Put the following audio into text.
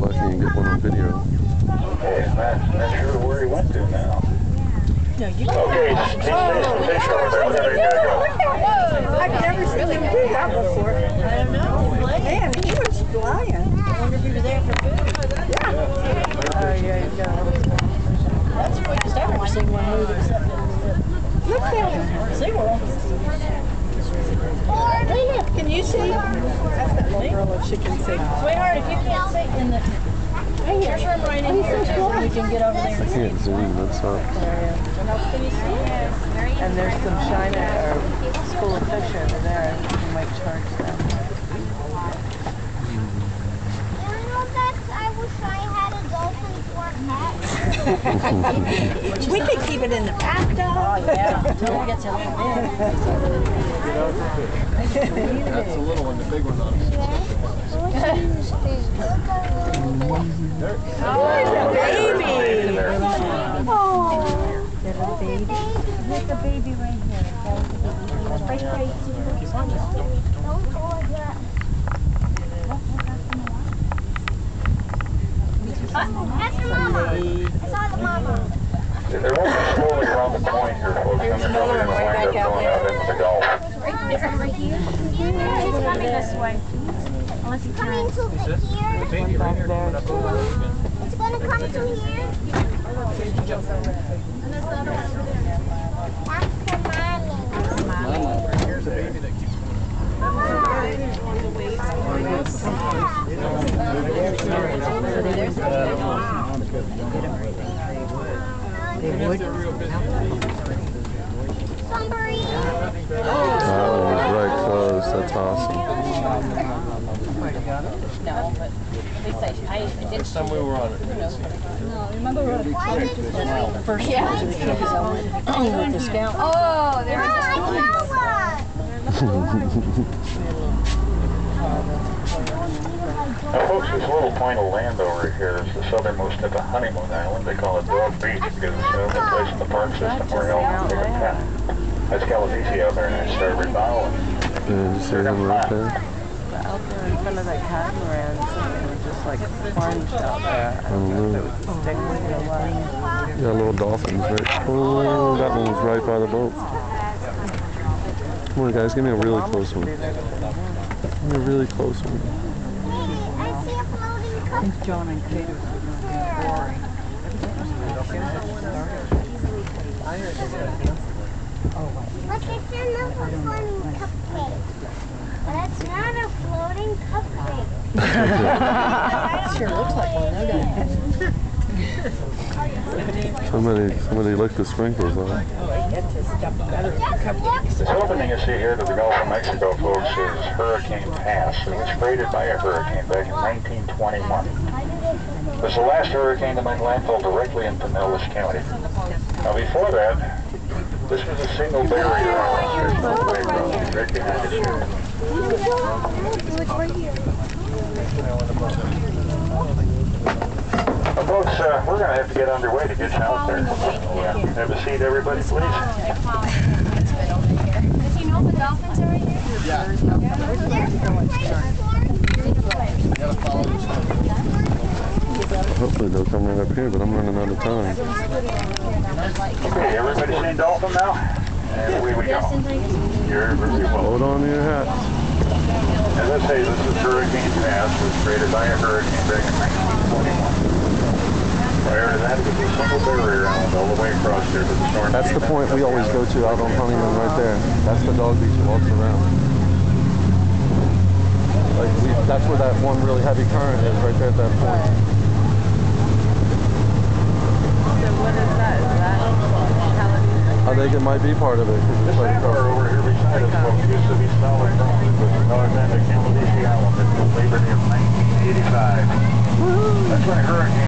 Lucky and get one on video. Hey, not sure where he went to now. No, you can't. Okay, keep the fish over there. There you go. I've never seen him do that before. I don't know. Man, he was flying. I wonder if he was there for food. Yeah. Oh, yeah, he's got a little stuff. That's the quickest I've ever seen one move except in the look down. SeaWorld. Can you see? That's that little girl if she can see. Sweetheart, if you can't see in the... There's room right in here. You can get over there. I can't zoom, that's all. And there's some China or school of fish over there. You might charge them. I wish I had a dolphin for a pet. We could keep it in the bathtub. Oh, yeah. Until it gets a little big. That's the little one, the big one on it. Oh, it's a baby. Oh, there's a baby. There's a baby right here. Right here. Don't order. That's the mama. I saw the mama. They're moving slowly around the point here, folks. And they're probably going to wind up going out into the Gulf. Is it right here? It's coming this way. Unless you coming to here? Baby right here. It's going to come to here? That's the mommy. Here's a baby that keeps That one was right close, that's awesome. No, but they say I did. Next time we were on it. No, remember when the first year to the campus I went with the scout? Oh, there was Now, folks, this little point of land over here is the southernmost tip of Honeymoon Island. They call it Dog Beach because it's the only place in the park system where y'all can take a pet. That's caladesi out there in that starboard bow. Yeah, you see him right there? But out there in front of that catamaran, something was just like plunged out there. I don't know if it was sticking or what. Yeah, little dolphins right. Oh, that one was right by the boat. Come on, guys, give me a really close one. Give me a really close one. I see a floating cup. I think John and Kate would be boring. But it's another floating cupcake. But it's not a floating cupcake. Sure looks like one, doesn't it? Somebody licked the sprinklers off. This opening you see here to the Gulf of Mexico, folks, is Hurricane Pass. It was created by a hurricane back in 1921. It was the last hurricane to make landfall directly in Pinellas County. Now, before that, this was a single barrier right behind the shore. Well, folks, we're going to have to get underway to get you out there. Have a seat, everybody, please. Does he know the dolphins are right here? Yeah. Hopefully they'll come right up here, but I'm running out of time. Okay, everybody seen dolphin now? And away we go. You're very welcome. Hold on to your hats. As I say, this is Hurricane Pass. It was created by a hurricane back in 1921. Prior to that, it was a single barrier island all the way across here to the north. That's the point we always go to out on Honeymoon right there. That's the dog beach that walks around. Like that's where that one really heavy current is, right there at that point. So what is that? Is that caladesi? I think it might be part of it. This sandbar over here beside us, folks, used to be solid rock. It was the north end of Caladesi Island until Labor Day of 1985. That's when a hurricane